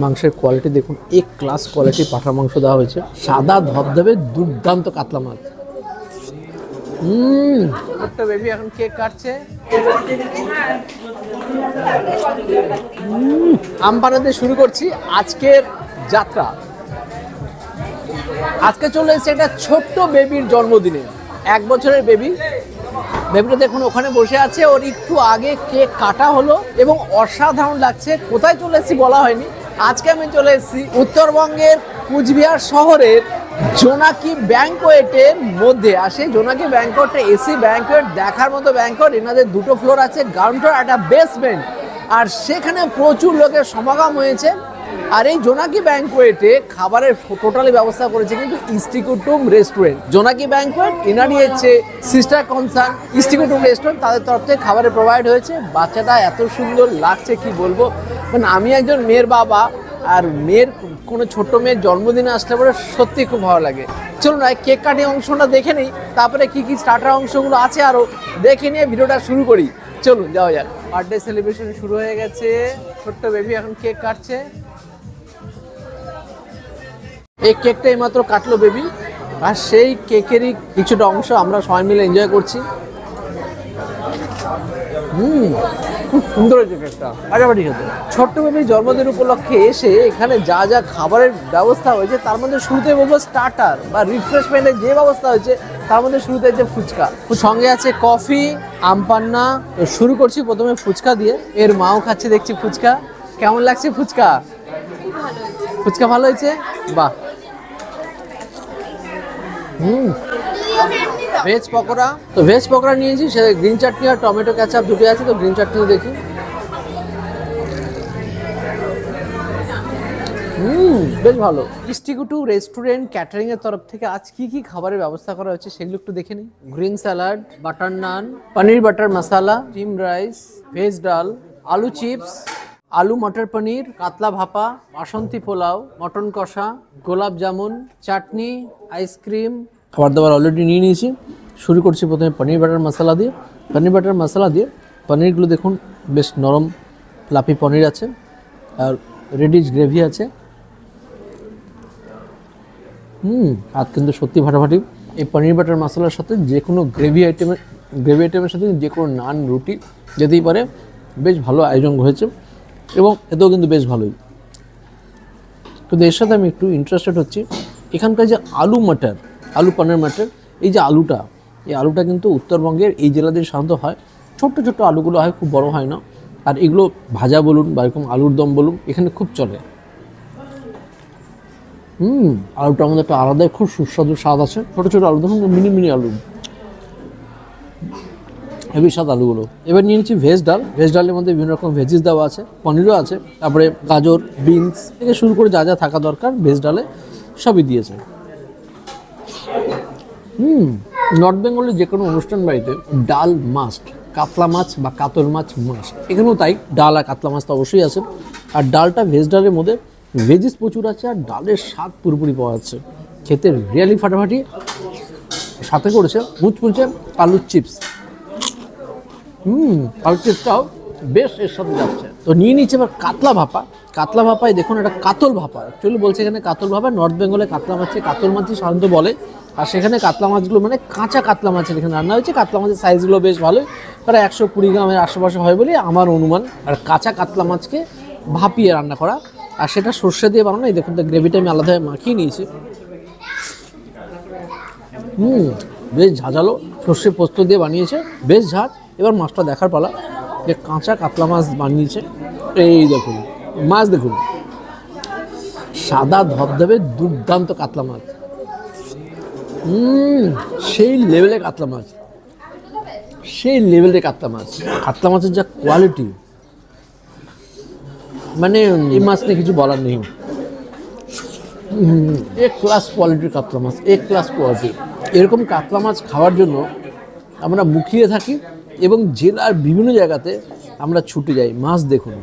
মাংসের কোয়ালিটি দেখুন, এক ক্লাস কোয়ালিটি পাঁঠার মাংস দেওয়া হয়েছে। সাদা ধবধবে দুর্দান্ত কাতলা মাছ। একটা বেবি এখন কেক কাটছে। আম বানাতে শুরু করছি আজকের যাত্রা। আজকে চলে এসেছে একটা ছোট্ট বেবির জন্মদিনে, 1 বছরের বেবি। বেবিটা দেখুন ওখানে বসে আছে, ওর একটু আগে কেক কাটা হলো এবং অসাধারণ লাগছে। কোথায় চলে এসেছি বলা হয়নি। আজকে আমি চলে এসেছি উত্তরবঙ্গের কুচবিহার শহরের জোনাকি ব্যাংকোয়েটের মধ্যে। আসে জোনাকি ব্যাংকোয়েটে এসি ব্যাংকোয়েট দেখার মতো ব্যাংকোয়েট। এনাদের 2টো ফ্লোর আছে, গ্রাউন্ড ফ্লোর একটা বেসমেন্ট। আর সেখানে প্রচুর লোকের সমাগম হয়েছে। আর এই জোনাকি ব্যাংকোয়েটে খাবারের টোটালি ব্যবস্থা করেছে কিন্তু ইস্টিকুটুম রেস্টুরেন্ট। জোনাকি ব্যাংকোয়েট এনারই হচ্ছে সিস্টার কনসার্ন ইস্টিকুটুম রেস্টুরেন্ট, তাদের তরফ থেকে খাবারের প্রোভাইড হয়েছে। বাচ্চাটা এত সুন্দর লাগছে কি বলবো। মানে আমি একজন মেয়ের বাবা, আর মেয়ের কোনো ছোট্ট মেয়ের জন্মদিনে আসলে পরে সত্যি খুব ভালো লাগে। চলুন না কেক কাটিং অংশটা দেখে নিই, তারপরে কি কি স্টার্টার অংশগুলো আছে আরও দেখে নিয়ে ভিডিওটা শুরু করি। চলুন যাওয়া যাক। বার্থডে সেলিব্রেশন শুরু হয়ে গেছে। ছোট্ট বেবি এখন কেক কাটছে। এই কেকটা এইমাত্র কাটলো বেবি, আর সেই কেকেরই কিছুটা অংশ আমরা সবাই মিলে এনজয় করছি। খুব সুন্দর হয়েছে কেকটা, ফাটাফাটি খেতে। ছোট্ট বেবির জন্মদিন উপলক্ষে এসে এখানে যা যা খাবারের ব্যবস্থা হয়েছে তার মধ্যে শুরুতে বলবো স্টার্টার বা রিফ্রেশমেন্টের যে ব্যবস্থা হয়েছে তার মধ্যে শুরুতে হচ্ছে ফুচকা, সঙ্গে আছে কফি, আমপান্না। শুরু করছি প্রথমে ফুচকা দিয়ে। এর মাও খাচ্ছে দেখছি ফুচকা। কেমন লাগছে ফুচকা? ফুচকা ভালো হয়েছে, বাহ। ভেজ পকোড়া, তো ভেজ পকোড়া নিয়েছি, সে গ্রিন চাটনি আর টমেটো ক্যাচাপ দুটো আছে, তো গ্রিন চাটনি দেখি। বেশ ভালো। ইস্টিকুটু রেস্টুরেন্ট ক্যাটারিং এর তরফ থেকে আজ কি কি খাবারের ব্যবস্থা করা হচ্ছে সেগুলো একটু দেখে নিই। গ্রিন স্যালাড, বাটার নান, পনির বাটার মশালা, স্টিম রাইস, ভেজ ডাল, আলু চিপস, আলু মটর পনির, কাতলা ভাপা, বাসন্তী পোলাও, মটন কষা, গোলাপ জামুন, চাটনি, আইসক্রিম। খাবার দাবার অলরেডি নিয়ে নিয়েছি। শুরু করছি প্রথমে পনির বাটার মশলা দিয়ে। পনির বাটার মশলা দিয়ে পনিরগুলো দেখুন বেশ নরম ফ্লাফি পনির আছে, আর রেডিশ গ্রেভি আছে। আর কিন্তু সত্যি ফাটাফাটি। এই পনির বাটার মশলার সাথে যে কোনো গ্রেভি আইটেমের সাথে যে কোনো নান রুটি যেতেই পারে। বেশ ভালো আয়োজন হয়েছে এবং এতেও কিন্তু বেশ ভালোই। কিন্তু এর সাথে আমি একটু ইন্টারেস্টেড হচ্ছি এখানকার যে আলু মটর, আলু পনির মটর, এই যে আলুটা, এই আলুটা কিন্তু উত্তরবঙ্গের এই জেলাদের সাধারণত হয়। ছোট্ট ছোট্ট আলুগুলো হয়, খুব বড় হয় না। আর এগুলো ভাজা বলুন বা এরকম আলুর দম বলুন এখানে খুব চলে। আলুটার মধ্যে একটা আলাদাই খুব সুস্বাদু স্বাদ আছে। ছোটো ছোটো আলু দেখুন, মিনি মিনি আলু, হেভি স্বাদ আলুগুলো। এবার নিয়ে নিচ্ছি ভেজ ডাল। ভেজ ডালের মধ্যে বিভিন্ন রকম ভেজিস দেওয়া আছে, পনিরও আছে, তারপরে গাজর, বিনস থেকে শুরু করে যা যা থাকা দরকার ভেজ ডালে সবই দিয়েছে। নর্থ বেঙ্গলের যে কোনো অনুষ্ঠান বাড়িতে ডাল মাস্ট, কাতলা মাছ বা কাতল মাছ মাস্ট। এখানেও তাই, ডাল আর কাতলা মাছ তো অবশ্যই আছে। আর ডালটা ভেজ ডালের মধ্যে ভেজিস প্রচুর আছে, আর ডালের স্বাদ পুরোপুরি পাওয়া যাচ্ছে। খেতে রিয়ালি ফাটাফাটি। সাথে করেছে মুচমুচে আলুর চিপস। আলুর চিপসটাও বেশ এর সাথে যাচ্ছে। তো নিয়ে নিচ্ছে এবার কাতলা ভাপা। কাতলা ভাপায় দেখুন একটা কাতল ভাপা, অ্যাকচুয়ালি বলছে এখানে কাতল ভাপা। নর্থ বেঙ্গলে কাতলা মাছে কাতল মাছই সাধারণত বলে। আর সেখানে কাতলা মাছগুলো মানে কাঁচা কাতলা মাছের এখানে রান্না হয়েছে। কাতলা মাছের সাইজগুলো বেশ ভালোই, প্রায় 120 গ্রামের আশেপাশে হয় বলে আমার অনুমান। আর কাঁচা কাতলা মাছকে ভাপিয়ে রান্না করা, আর সেটা সর্ষে দিয়ে বানানো। এই দেখুন, তো গ্রেভিটা আমি আলাদাভাবে মাখিয়ে নিয়েছি। বেশ ঝাঁঝালো, সর্ষে পোস্ত দিয়ে বানিয়েছে, বেশ ঝাঁজ। এবার মাছটা দেখার পালা, যে কাঁচা কাতলা মাছ বানিয়েছে। এই দেখুন মাছ, দেখুন সাদা ধবধবে দুর্দান্ত কাতলা মাছ। সেই লেভেলে কাতলা মাছ, সেই লেভেলের কাতলা মাছ। কাতলা মাছের যা কোয়ালিটি, মানে এই মাছ নিয়ে কিছু বলার নেই। এক ক্লাস কোয়ালিটির কাতলা মাছ, এক ক্লাস কোয়ালিটি। এরকম কাতলা মাছ খাওয়ার জন্য আমরা মুখিয়ে থাকি এবং জেলার বিভিন্ন জায়গাতে আমরা ছুটে যাই। মাছ দেখুন,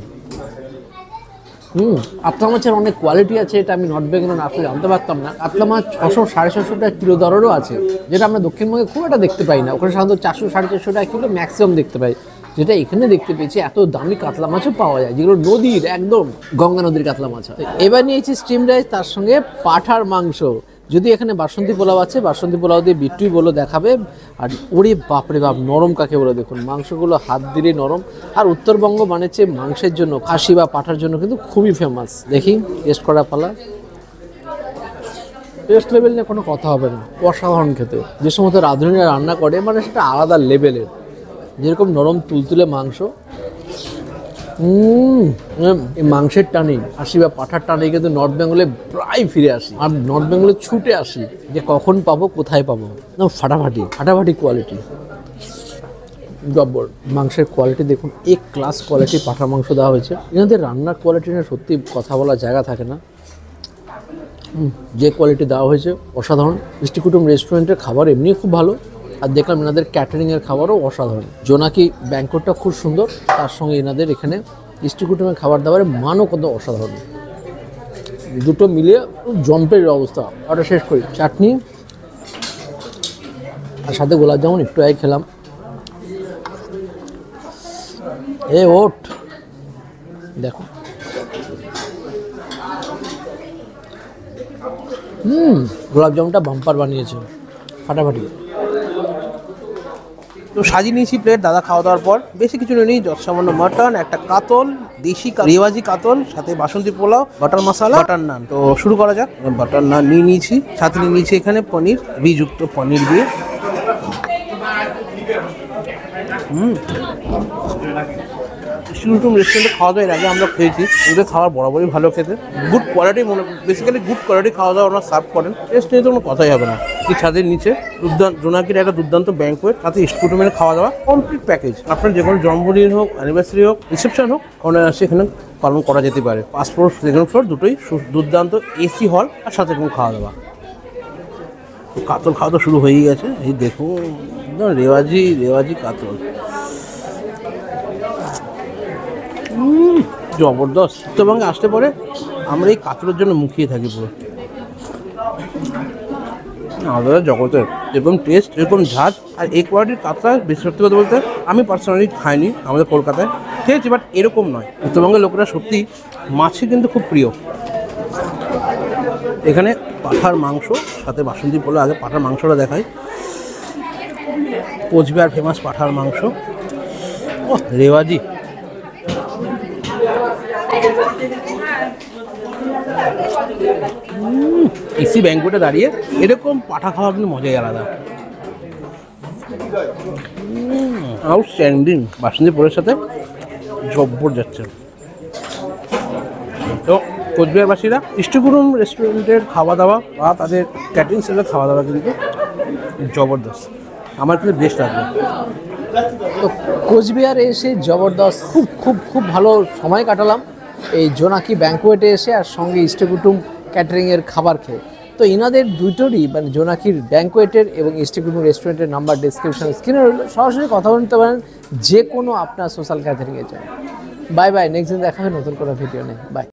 কাতলা মাছের অনেক কোয়ালিটি আছে, এটা আমি নর্থ বেঙ্গলে না আসলে জানতে পারতাম না। কাতলা মাছ 600-650 টাকা কিলো দরেরও আছে, যেটা আমরা দক্ষিণবঙ্গে খুব একটা দেখতে পাই না। ওখানে সাধারণত 400-450 টাকা কিলো ম্যাক্সিমাম দেখতে পাই। যেটা এখানে দেখতে পেয়েছি এত দামি কাতলা মাছও পাওয়া যায়, যেগুলো নদীর একদম গঙ্গা নদীর কাতলা মাছ। এবার নিয়েছি স্টিম রাইস, তার সঙ্গে পাঠার মাংস। যদি এখানে বাসন্তী পোলাও আছে, বাসন্তী পোলাও দিয়ে বিট্টুই বলো দেখাবে। আর ওরে বাপরে বাপ, নরম কাকে বলে দেখুন, মাংসগুলো হাত দিলে নরম। আর উত্তরবঙ্গ মানেছে মাংসের জন্য, খাসি বা পাঠার জন্য কিন্তু খুবই ফেমাস। দেখি টেস্ট করা পালা। টেস্ট লেভেল নিয়ে কোনো কথা হবে না, অসাধারণ খেতে। যে সমস্ত রাঁধুনিরা রান্না করে মানে সেটা আলাদা লেভেলের। যেরকম নরম তুলতুলে মাংস, এই মাংসের টানেই আসি বা পাঠার টানেই কিন্তু নর্থ বেঙ্গলে প্রায় ফিরে আসি। আর নর্থ বেঙ্গলে ছুটে আসি যে কখন পাবো, কোথায় পাবো। না, ফাটাফাটি কোয়ালিটি, জব্বর। মাংসের কোয়ালিটি দেখুন, এক ক্লাস কোয়ালিটি পাঠার মাংস দেওয়া হয়েছে। এনাদের রান্নার কোয়ালিটি নিয়ে সত্যি কথা বলার জায়গা থাকে না। যে কোয়ালিটি দেওয়া হয়েছে অসাধারণ। মিষ্টি কুটুম রেস্টুরেন্টের খাবার এমনি খুব ভালো, আর দেখলাম এনাদের ক্যাটারিংয়ের খাবারও অসাধারণ। জোনাকি ব্যাংকোয়েটটা খুব সুন্দর, তার সঙ্গে এনাদের এখানে মিষ্টি কুটুমের খাবার দাবারের মানও কত অসাধারণ। দুটো মিলিয়ে জম্পের অবস্থা। ওটা শেষ করি, চাটনি আর সাথে গোলাপ জামুন একটু আগে খেলাম। ওট দেখো, গোলাপ জামুনটা বাম্পার বানিয়েছে, ফাটাফাটি। তো সাজিয়ে নিয়েছি প্লেট দাদা খাওয়া দাওয়ার পর। বেশি কিছু নেই, যৎসামান্য মাটন, একটা কাতল, দেশি রেওয়াজি কাতল, সাথে বাসন্তী পোলাও, বাটার মশলা, বাটার নান। তো শুরু করা যাক। বাটার নান নিয়ে নিয়েছি, সাথে নিয়ে নিয়েছি এখানে পনির, ঘিযুক্ত পনির দিয়ে। রেস্টুরেন্টে খাওয়া দাওয়ার আগে আমরা খেয়েছি, ওদের খাবার বরাবরই ভালো খেতে, good quality, basically good quality খাওয়া দাওয়া ওরা সার্ভ করেন। টেস্ট নিয়ে তো কোনো কথাই হবে না। এই ছাদের নিচে জোনাকির একটা দুর্দান্ত ব্যাংকোয়েট, সাথে ইস্টকুটুমের খাওয়া দাওয়া, কমপ্লিট প্যাকেজ। আপনার যে কোনো জন্মদিন হোক, অ্যানিভার্সারি হোক, রিসেপশন হোক, অনায়াসে এখানে পালন করা যেতে পারে। ফার্স্ট ফ্লোর, সেকেন্ড ফ্লোর দুটোই দুর্দান্ত এসি হল, আর সাথে কোনো খাওয়া দাওয়া। কাতল খাওয়া তো শুরু হয়েই গেছে, এই দেখুন একদম রেওয়াজি কাতল, জবরদস্ত। উত্তরবঙ্গে আসতে পরে আমরা এই কাতলের জন্য মুখিয়ে থাকি পুরো। আমাদের জগতের এরকম টেস্ট, এরকম ঝাঁজ, আর এই কোয়ালিটির কাতলা বেশি সত্যি কথা বলতে আমি পার্সোনালি খাইনি, আমাদের কলকাতায় খেয়েছি, বাট এরকম নয়। উত্তরবঙ্গের লোকেরা সত্যি মাছে কিন্তু খুব প্রিয়। এখানে পাঠার মাংস, সাথে বাসন্তী পোলাও। আগে পাঠার মাংসটা দেখাই। কোচবিহার ফেমাস পাঠার মাংস, রেওয়াজি। এসি ব্যাংকোয়েটে দাঁড়িয়ে এরকম পাঠা খাওয়া কিন্তু মজাই আলাদা। আউটস্ট্যান্ডিং। বাসন্তী পোলাওর সাথে জব্বর যাচ্ছে। তো কোচবিহারবাসীরা ইস্টকুটুম রেস্টুরেন্টের খাওয়া দাওয়া বা তাদের ক্যাটারিং সেন্টারের খাওয়া দাওয়া কিন্তু জবরদস্ত, আমার কিন্তু বেস্ট লাগবে। তো কোচবিহারে এসে জবরদস্ত, খুব খুব খুব ভালো সময় কাটালাম এই জোনাকি ব্যাংকোয়েটে এসে, আর সঙ্গে ইস্টকুটুম ক্যাটারিংয়ের খাবার খেয়ে। তো এনাদের দুটোরই মানে জোনাকির ব্যাংকোয়েটের এবং ইস্টকুটুম রেস্টুরেন্টের নাম্বার ডিসক্রিপশন স্ক্রিনে রইল, সরাসরি কথা বলতে পারেন যে কোনো আপনার সোশ্যাল গ্যাদারিংয়ের জন্য। বাই বাই, নেক্সট দিন দেখা হবে নতুন কোনো ভিডিও নেই। বাই।